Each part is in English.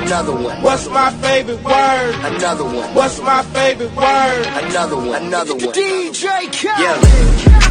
Another one. What's my favorite word? Another one. What's my favorite word? Another one. Another one. DJ KylerB. Yeah.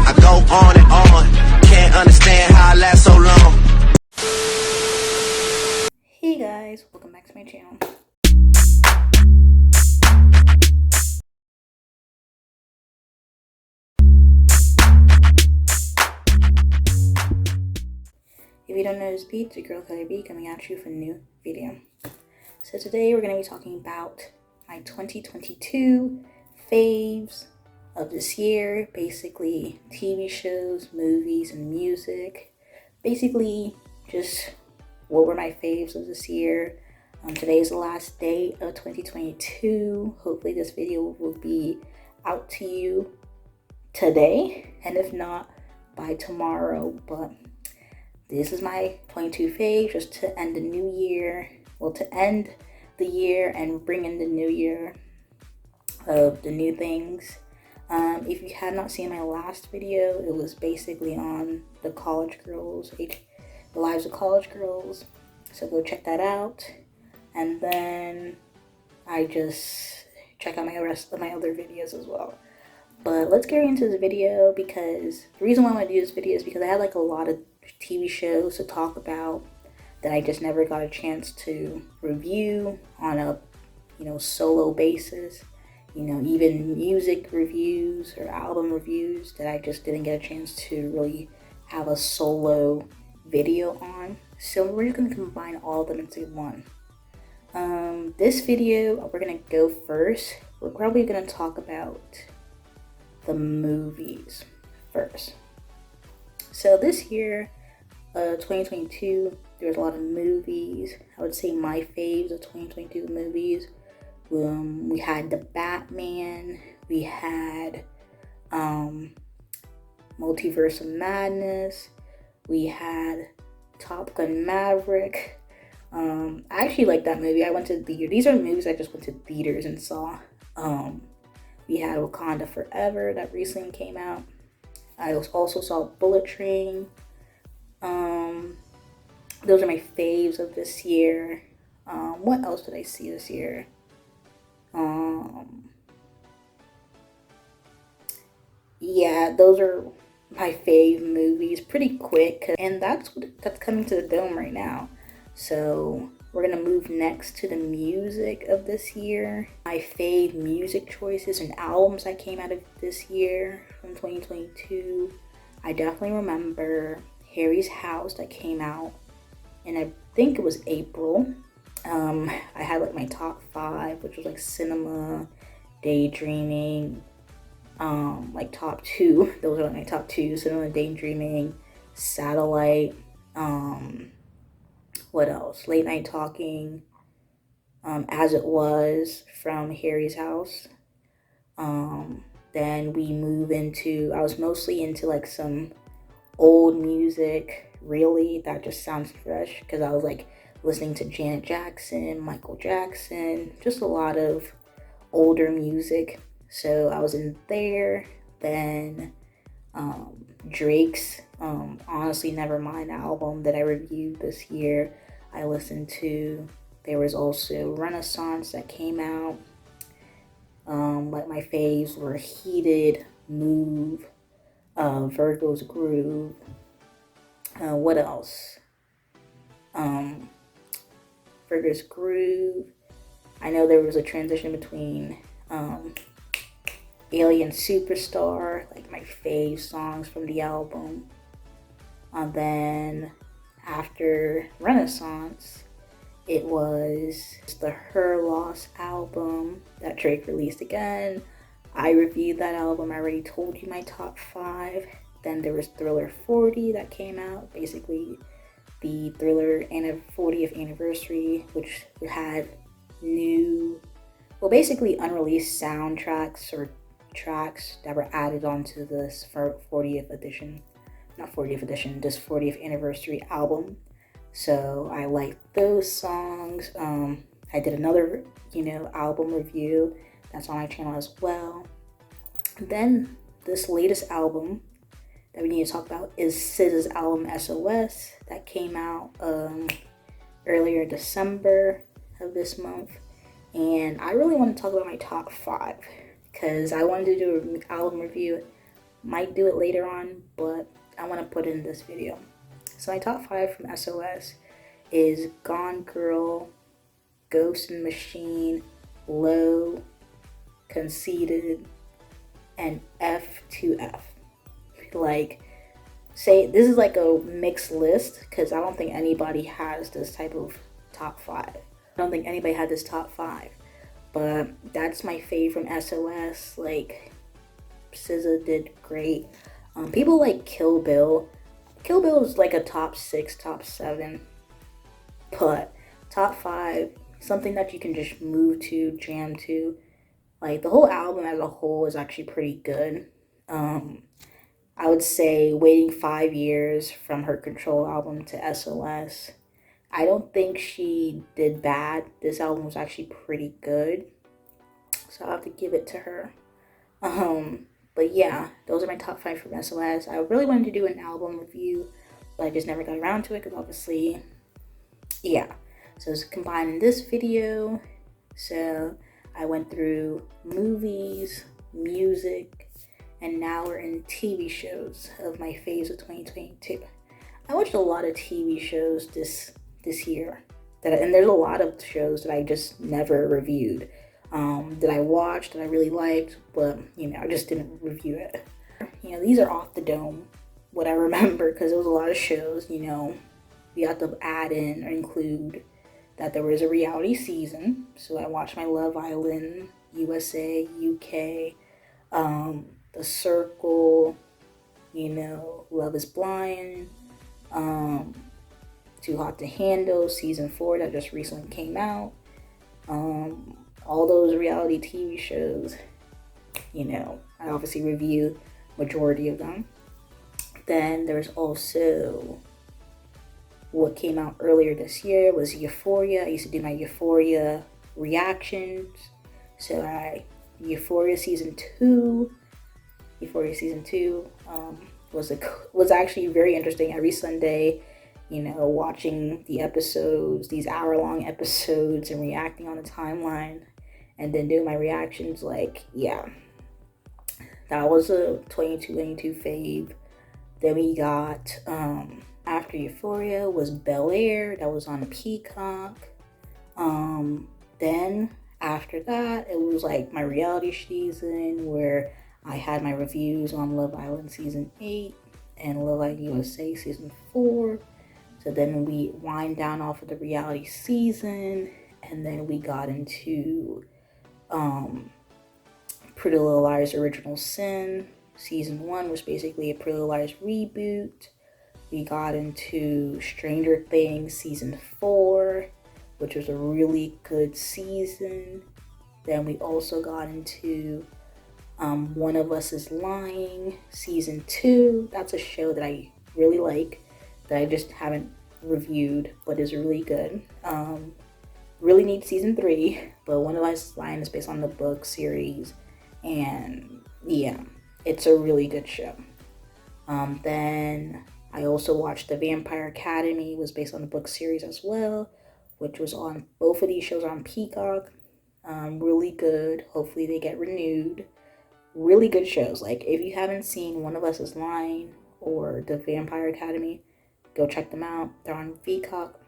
I go on and on. Can't understand how I last so long. Hey guys, welcome back to my channel. If you don't know this beat, it's your girl KylerB coming at you for a new video. So today we're going to be talking about my 2022 faves of this year. Basically TV shows, movies, and music. Basically just what were my faves of this year. Today is the last day of 2022. Hopefully this video will be out to you today, and if not, by tomorrow. But this is my 22 fave, just to end the new year. Well, to end the year and bring in the new year of the new things. If you had not seen my last video, it was basically on the college girls, the lives of college girls. So go check that out. And then I just check out my rest of my other videos as well. But let's get into the video, because the reason why I want to do this video is because I had like a lot of TV shows to talk about that I just never got a chance to review on a solo basis. Even music reviews or album reviews that I just didn't get a chance to really have a solo video on. So we're just going to combine all of them into one. This video, we're going to go first. We're probably going to talk about the movies first. So this year, 2022, there's a lot of movies. I would say my faves of 2022 movies. We had The Batman. We had Multiverse of Madness. We had Top Gun Maverick. I actually like that movie. I went to the theater. These are movies I just went to theaters and saw. We had Wakanda Forever that recently came out. I also saw Bullet Train. Those are my faves of this year. What else did I see this year? Yeah, those are my fave movies. Pretty quick, and that's coming to the dome right now. So we're gonna move next to the music of this year. My fave music choices and albums that came out of this year from 2022. I definitely remember Harry's House that came out, and I think it was April. I had like my top 5, which was like Cinema, Daydreaming, like top 2. Those are like my top 2: Cinema, Daydreaming, Satellite. What else? Late Night Talking, As It Was from Harry's House. Then we move into, I was mostly into like some old music, really, that just sounds fresh, because I was like listening to Janet Jackson, Michael Jackson, just a lot of older music. So I was in there. Then Drake's Honestly Nevermind album that I reviewed this year, I listened to. There was also Renaissance that came out. Like my faves were Heated, Move, Virgo's Groove. What else? Virgo's Groove. I know there was a transition between Alien Superstar, like my fave songs from the album. And then after Renaissance, it was the Her Loss album that Drake released again. I reviewed that album. I already told you my top 5. Then there was Thriller 40 that came out, basically the Thriller 40th anniversary, which had basically unreleased soundtracks or tracks that were added onto this 40th edition. Not 40th edition, this 40th anniversary album. So I like those songs. I did another, album review that's on my channel as well. Then this latest album that we need to talk about is SZA's album SOS that came out earlier December. of this month, and I really want to talk about my top 5 because I wanted to do an album review. Might do it later on, but I want to put it in this video. So my top 5 from SOS is Gone Girl, Ghost and Machine, Low, Conceited, and F2F. Like, say this is like a mixed list because I don't think anybody has this type of top 5. I don't think anybody had this top 5, but that's my fave from SOS. Like, SZA did great. People like Kill Bill. Kill Bill is like a top 6, top 7, but top 5, something that you can just move to, jam to. Like, the whole album as a whole is actually pretty good. I would say waiting 5 years from her Control album to SOS. I don't think she did bad. This album was actually pretty good, so I'll have to give it to her. But yeah, those are my top 5 from SOS. I really wanted to do an album review, but I just never got around to it because obviously, yeah. So it's combined in this video. So I went through movies, music, and now we're in TV shows of my faves of 2022. I watched a lot of TV shows this year, and there's a lot of shows that I just never reviewed. That I watched that I really liked, but I just didn't review it. These are off the dome, what I remember, because there was a lot of shows. We got to add in or include that there was a reality season. So I watched my Love Island, USA, UK, The Circle, Love is Blind, Too Hot to Handle, season 4 that just recently came out. All those reality TV shows, I obviously review majority of them. Then there's also what came out earlier this year was Euphoria. I used to do my Euphoria reactions. So Euphoria season 2 was actually very interesting. Every Sunday, watching the episodes, these hour-long episodes, and reacting on the timeline, and then doing my reactions. Like, yeah, that was a 2022 fave. Then we got, after Euphoria was Bel-Air, that was on Peacock. Then after that, it was like my reality season where I had my reviews on Love Island season 8 and Love Island USA season 4. So then we wind down off of the reality season, and then we got into Pretty Little Liars Original Sin. Season 1 was basically a Pretty Little Liars reboot. We got into Stranger Things season 4, which was a really good season. Then we also got into One of Us is Lying season 2. That's a show that I really like, that I just haven't reviewed, but is really good. Really need season 3, but One of Us is Lying is based on the book series, and yeah, it's a really good show. Then I also watched The Vampire Academy, was based on the book series as well, which was on, both of these shows are on Peacock. Really good. Hopefully they get renewed. Really good shows. Like, if you haven't seen One of Us is Lying or The Vampire Academy, go check them out. They're on Peacock.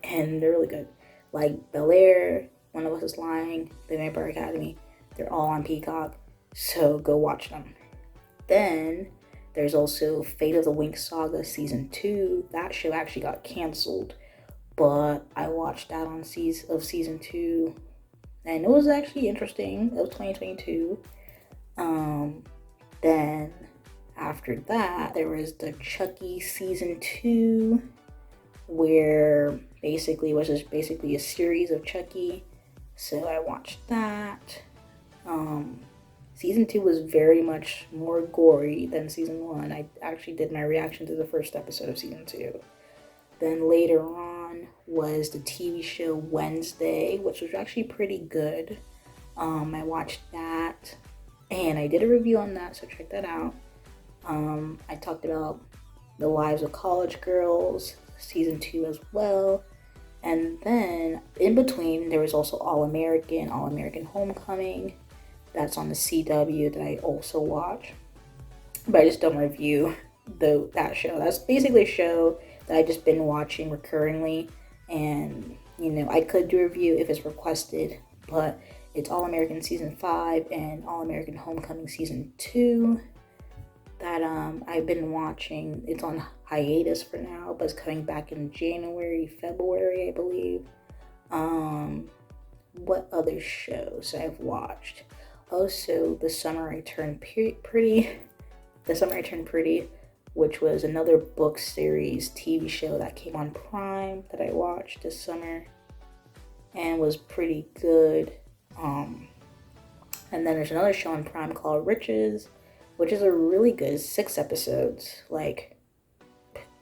And they're really good. Like Bel-Air, One of Us is Lying, The Vampire Academy, they're all on Peacock, so go watch them. Then there's also Fate of the Winx Saga season 2. That show actually got canceled, but I watched that on season 2, and it was actually interesting. It was 2022. Then after that, there was the Chucky season 2, where basically it was just basically a series of Chucky. So I watched that. Season 2 was very much more gory than season 1. I actually did my reaction to the first episode of season 2. Then later on was the TV show Wednesday, which was actually pretty good. I watched that, and I did a review on that, so check that out. I talked about The Lives of College Girls, season 2 as well. And then in between, there was also All American Homecoming. That's on the CW that I also watch. But I just don't review that show. That's basically a show that I just been watching recurringly. And, you know, I could do a review if it's requested. But it's All American Season 5 and All American Homecoming Season 2 that I've been watching. It's on hiatus for now, but it's coming back in January, February, I believe. What other shows I've watched? Also, The Summer I Turned Pretty, which was another book series TV show that came on Prime that I watched this summer and was pretty good. And then there's another show on Prime called Riches, which is a really good 6 episodes. Like,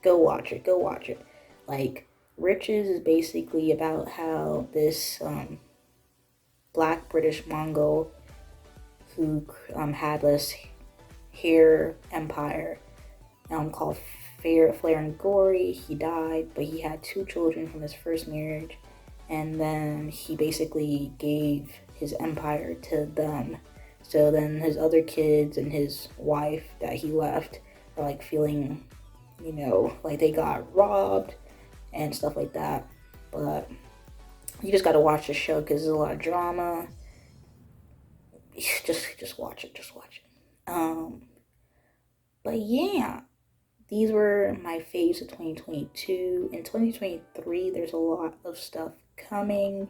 go watch it. Like, Riches is basically about how this Black British Mongol who had this hair empire called Flair and Gory. He died, but he had 2 children from his first marriage, and then he basically gave his empire to them. So then his other kids and his wife that he left are like feeling, you know, like they got robbed and stuff like that. But you just gotta watch the show because there's a lot of drama. Just watch it. But yeah, these were my faves of 2022. In 2023, there's a lot of stuff coming,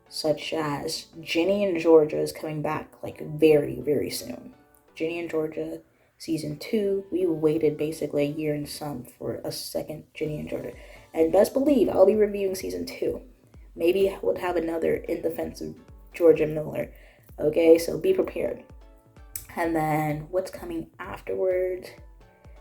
such as Ginny and Georgia is coming back like very, very soon. Ginny and Georgia Season 2. We waited basically a year and some for a second Ginny and Georgia. And best believe I'll be reviewing Season 2. Maybe we'll have another In Defense of Georgia Miller. Okay, so be prepared. And then what's coming afterwards?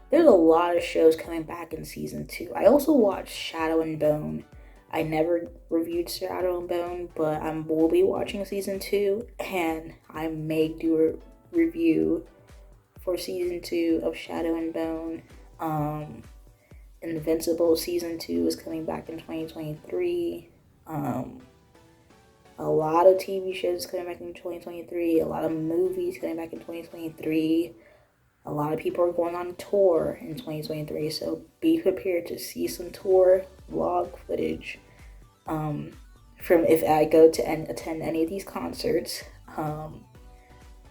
There's a lot of shows coming back in Season 2. I also watched Shadow and Bone. I never reviewed Shadow and Bone, but I will be watching Season 2, and I may do a review for Season 2 of Shadow and Bone. Invincible Season 2 is coming back in 2023. A lot of TV shows coming back in 2023. A lot of movies coming back in 2023. A lot of people are going on tour in 2023, so be prepared to see some tour vlog footage from if I go to attend any of these concerts.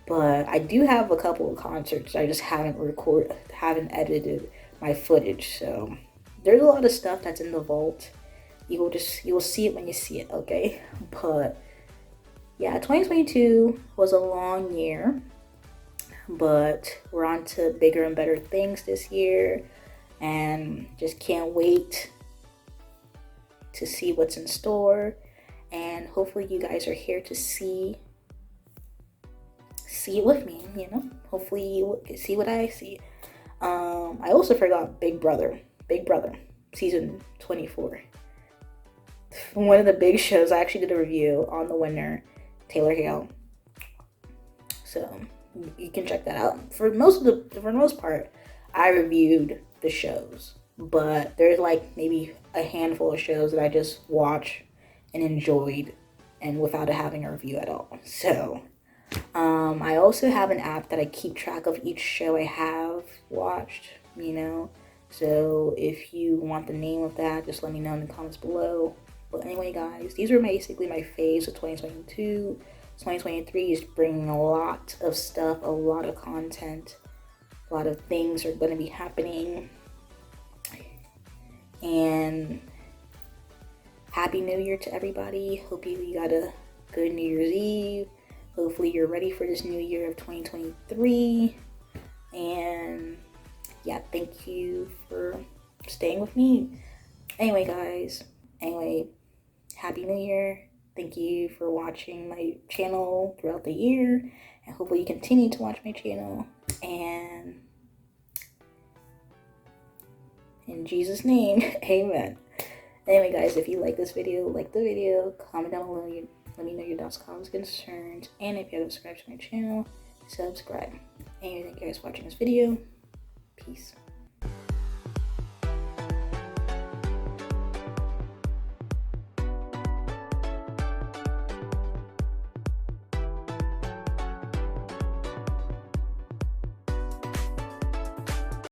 But I do have a couple of concerts. I just haven't edited my footage. So there's a lot of stuff that's in the vault. You'll see it when you see it, okay? But yeah, 2022 was a long year, but we're on to bigger and better things this year, and just can't wait to see what's in store. And hopefully you guys are here to see it with me, you know? Hopefully you see what I see. I also forgot Big Brother season 24. One of the big shows. I actually did a review on the winner, Taylor Hale. So you can check that out. For the most part, I reviewed the shows, but there's like maybe a handful of shows that I just watched and enjoyed, and without having a review at all. So I also have an app that I keep track of each show I have watched, you know. So if you want the name of that, just let me know in the comments below. But anyway, guys, these are basically my faves of 2022. 2023 is bringing a lot of stuff, a lot of content, a lot of things are going to be happening. And Happy New Year to everybody. Hope you got a good New Year's Eve. Hopefully you're ready for this new year of 2023. And yeah, thank you for staying with me. Anyway, guys. Happy New Year. Thank you for watching my channel throughout the year. And hopefully you continue to watch my channel. And in Jesus' name, amen. Anyway, guys, if you like this video, like the video, comment down below. Let me know your thoughts, comments, concerns. And if you haven't subscribed to my channel, subscribe. Anyway, thank you guys for watching this video. Peace.